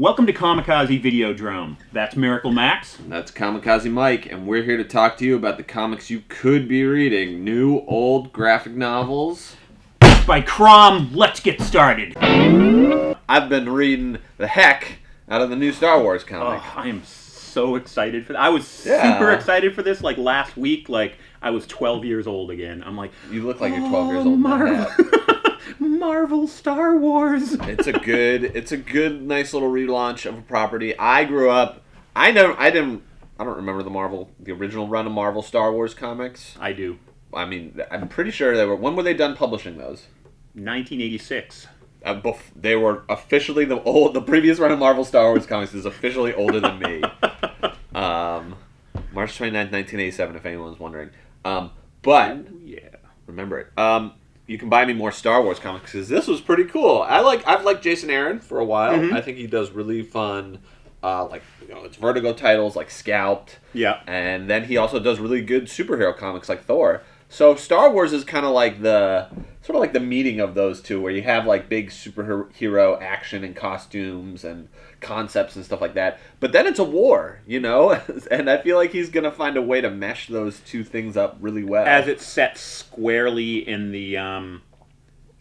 Welcome to COMICAZI Videodrome. That's Miracle Max. That's Kamikaze Mike, and we're here to talk to you about the comics you could be reading. New, old graphic novels. By Crom, let's get started. I've been reading the heck out of the new Star Wars comic. Oh, I am so excited for that. I was super excited for this, last week. I was 12 years old again. I'm like, you look like you're 12 years old in that hat. Marvel Star Wars. It's a good, nice little relaunch of a property. I grew up. I don't remember the original run of Marvel Star Wars comics. I do. I mean, I'm pretty sure they were. When were they done publishing those? 1986. They were officially the previous run of Marvel Star Wars comics is officially older than me. March 29th, 1987, if anyone's wondering. But remember it. You can buy me more Star Wars comics because this was pretty cool. I've liked Jason Aaron for a while. Mm-hmm. I think he does really fun, it's Vertigo titles like Scalped. Yeah, and then he also does really good superhero comics like Thor. So Star Wars is kind of like the meeting of those two, where you have like big superhero action and costumes and concepts and stuff like that. But then it's a war, and I feel like he's gonna find a way to mesh those two things up really well. As it's set squarely in the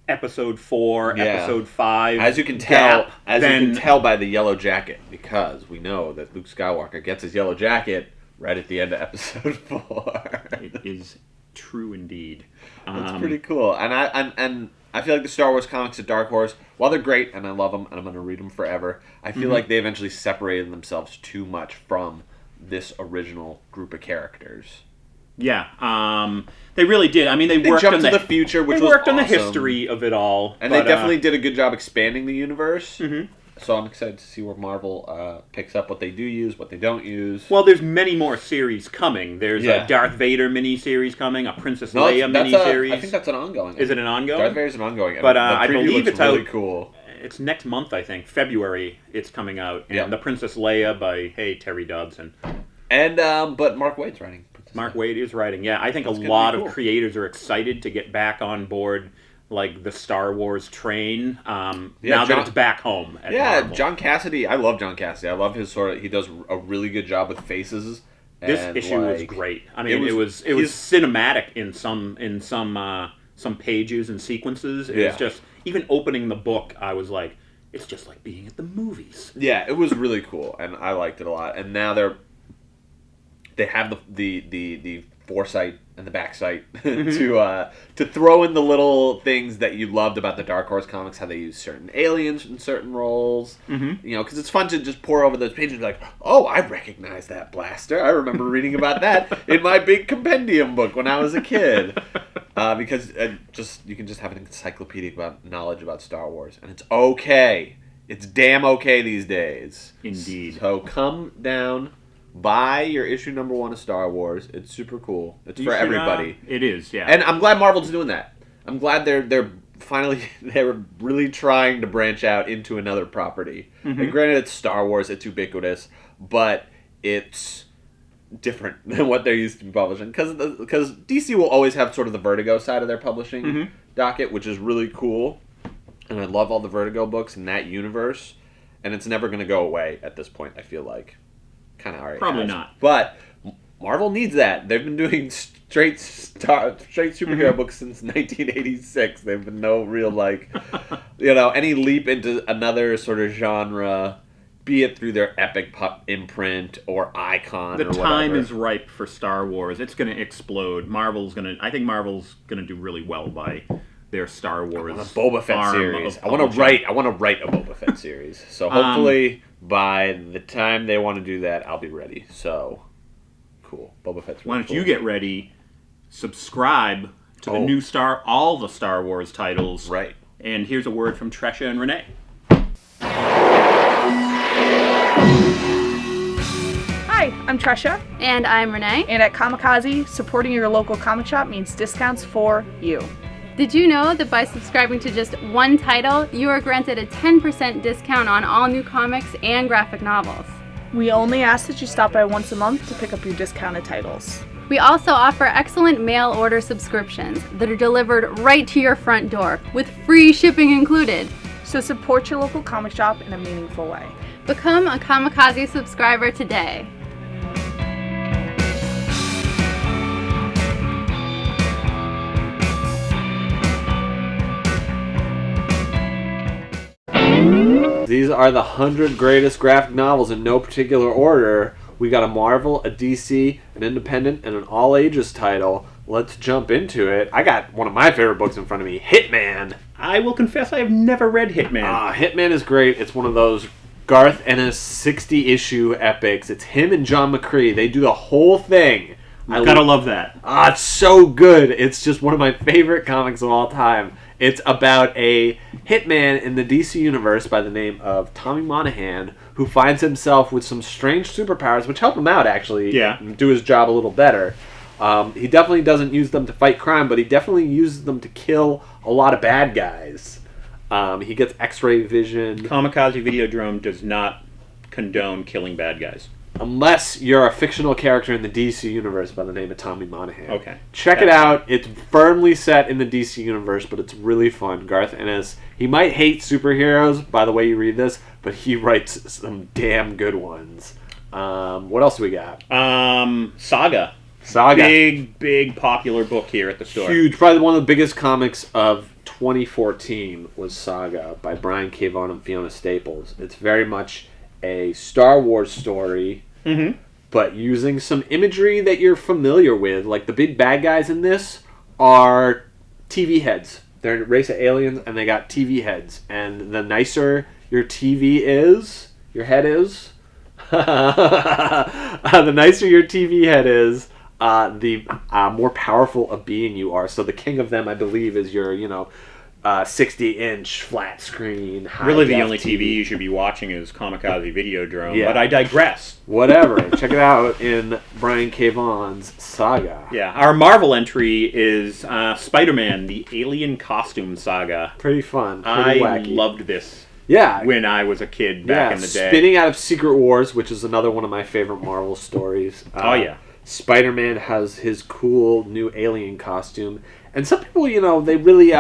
episode 4, episode 5. As you can tell, by the yellow jacket, because we know that Luke Skywalker gets his yellow jacket right at the end of episode 4. It is true indeed. That's pretty cool, and I feel like the Star Wars comics at Dark Horse, while they're great and I love them and I'm going to read them forever, I feel like they eventually separated themselves too much from this original group of characters. Yeah, they really did. I mean, they worked jumped on to the future, which they was worked on the awesome. History of it all, and they definitely did a good job expanding the universe. Mm-hmm. So I'm excited to see where Marvel picks up what they do use, what they don't use. Well, there's many more series coming. There's a Darth Vader miniseries coming, a Princess Leia miniseries. I think that's an ongoing. Is it an ongoing? Darth Vader's an ongoing. But I believe it's really out. Cool. It's next month, I think, February. It's coming out, and the Princess Leia by Terry Dubs but Mark Waid's writing. Mark Waid is writing. Yeah, I think a lot of creators are excited to get back on board. Like the Star Wars train, now that it's back home. At Marvel. John Cassidy. I love John Cassidy. I love his he does a really good job with faces. This issue was great. I mean, it was cinematic in some pages and sequences. It was just, even opening the book, I was like, it's just like being at the movies. Yeah, it was really cool, and I liked it a lot. And now they have the foresight and the backside to throw in the little things that you loved about the Dark Horse comics, how they use certain aliens in certain roles. Mm-hmm. Because it's fun to just pour over those pages and be like, oh, I recognize that blaster. I remember reading about that in my big compendium book when I was a kid. Because you can just have an encyclopedic knowledge about Star Wars, and it's okay. It's damn okay these days. Indeed. So come down. Buy your issue number 1 of Star Wars. It's super cool. It's for everybody. It is, yeah. And I'm glad Marvel's doing that. I'm glad they're really trying to branch out into another property. Mm-hmm. And granted, it's Star Wars. It's ubiquitous, but it's different than what they're used to be publishing. Because DC will always have sort of the Vertigo side of their publishing docket, which is really cool. And I love all the Vertigo books in that universe. And it's never going to go away at this point, I feel like. Kind of already probably has. Not. But Marvel needs that. They've been doing straight superhero books since 1986. They've been no real any leap into another sort of genre, be it through their Epic imprint or Icon. The time is ripe for Star Wars. It's going to explode. I think Marvel's going to do really well by their Star Wars. A Boba Fett series. I want to write a Boba Fett series. So hopefully by the time they want to do that, I'll be ready. So cool. Boba Fett's really Why don't you get ready? Subscribe to all the Star Wars titles. Right. And here's a word from Tresha and Renee. Hi, I'm Tresha. And I'm Renee. And at Kamikaze, supporting your local comic shop means discounts for you. Did you know that by subscribing to just one title, you are granted a 10% discount on all new comics and graphic novels? We only ask that you stop by once a month to pick up your discounted titles. We also offer excellent mail order subscriptions that are delivered right to your front door with free shipping included. So support your local comic shop in a meaningful way. Become a Kamikaze subscriber today. These are the 100 greatest graphic novels in no particular order. We got a Marvel, a DC, an independent, and an all-ages title. Let's jump into it. I got one of my favorite books in front of me, Hitman. I will confess I have never read Hitman. Hitman is great. It's one of those Garth Ennis 60-issue epics. It's him and John McCree. They do the whole thing. I gotta love that. It's so good. It's just one of my favorite comics of all time. It's about a hitman in the DC universe by the name of Tommy Monahan, who finds himself with some strange superpowers, which help him out, actually, do his job a little better. He definitely doesn't use them to fight crime, but he definitely uses them to kill a lot of bad guys. He gets X-ray vision. Kamikaze Videodrome does not condone killing bad guys. Unless you're a fictional character in the DC universe by the name of Tommy Monahan. Okay. Check it out. It's firmly set in the DC universe, but it's really fun. Garth Ennis, he might hate superheroes by the way you read this, but he writes some damn good ones. What else do we got? Saga. Big popular book here at the store. Huge. Probably one of the biggest comics of 2014 was Saga by Brian K. Vaughan and Fiona Staples. It's very much a Star Wars story, but using some imagery that you're familiar with. Like, the big bad guys in this are TV heads. They're a race of aliens, and they got TV heads. And the nicer your TV is, your head is, the nicer your TV head is, the more powerful a being you are. So the king of them, I believe, is your, 60-inch flat screen. Really, the only TV you should be watching is Kamikaze Videodrome, but I digress. Whatever. Check it out in Brian K. Vaughan's Saga. Yeah, our Marvel entry is Spider-Man, the Alien Costume Saga. Pretty fun. Pretty wacky. I loved this. Yeah. When I was a kid back in the day. Spinning out of Secret Wars, which is another one of my favorite Marvel stories. Spider-Man has his cool new alien costume. And some people, they really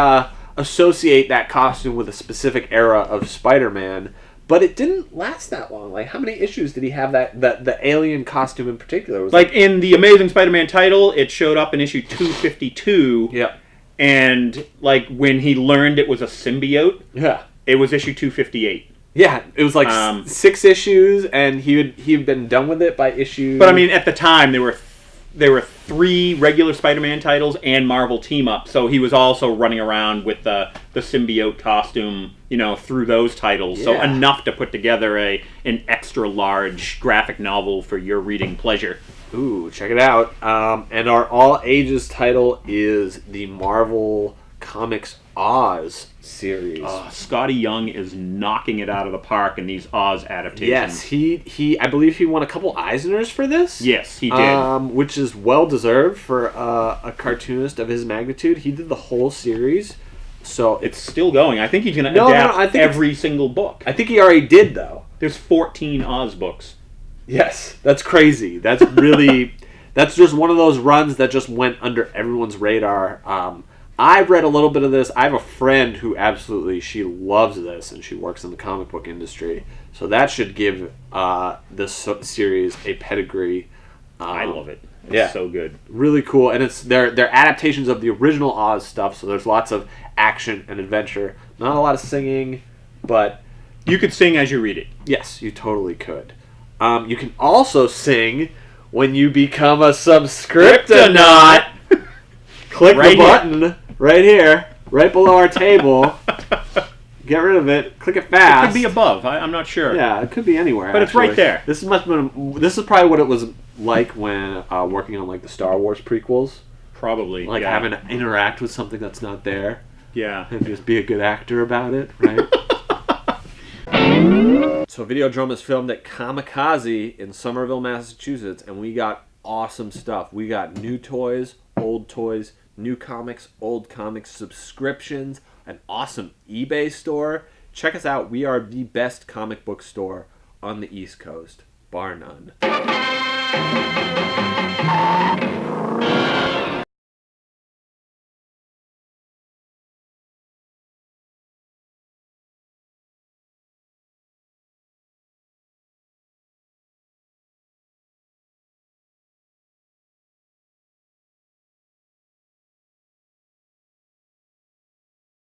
associate that costume with a specific era of Spider-Man, but it didn't last that long. Like, how many issues did he have that the alien costume in particular? Was like in the Amazing Spider-Man title, it showed up in issue 252. Yeah. And like when he learned it was a symbiote, it was issue 258. Yeah, it was like 6 issues, and he'd been done with it by issue. But I mean, at the time there were 3 regular Spider-Man titles and Marvel team-up, so he was also running around with the symbiote costume, through those titles. Yeah. So enough to put together an extra large graphic novel for your reading pleasure. Ooh, check it out. And our all-ages title is the Marvel Comics Oz series. Scotty Young is knocking it out of the park in these Oz adaptations. Yes, he I believe he won a couple Eisners for this. Yes, he did. Which is well deserved for a cartoonist of his magnitude. He did the whole series, so it's still going. I think he's going to adapt every single book. I think he already did, though. There's 14 Oz books. Yes, that's crazy. That's really that's just one of those runs that just went under everyone's radar. I've read a little bit of this. I have a friend who she loves this, and she works in the comic book industry. So that should give this series a pedigree. I love it. It's so good. Really cool. And they're adaptations of the original Oz stuff, so there's lots of action and adventure. Not a lot of singing, but you could sing as you read it. Yes, you totally could. You can also sing when you become a subscriptonaut. Click the button right here, right below our table. Get rid of it. Click it fast. It could be above. I'm not sure. Yeah, it could be anywhere. But actually. It's right there. This is probably what it was like when working on like the Star Wars prequels. Probably. Like having to interact with something that's not there. Yeah. And just be a good actor about it, right? So Videodrome is filmed at Kamikaze in Somerville, Massachusetts, and we got awesome stuff. We got new toys, old toys, new comics, old comics, subscriptions, an awesome eBay store. Check us out. We are the best comic book store on the East Coast, bar none.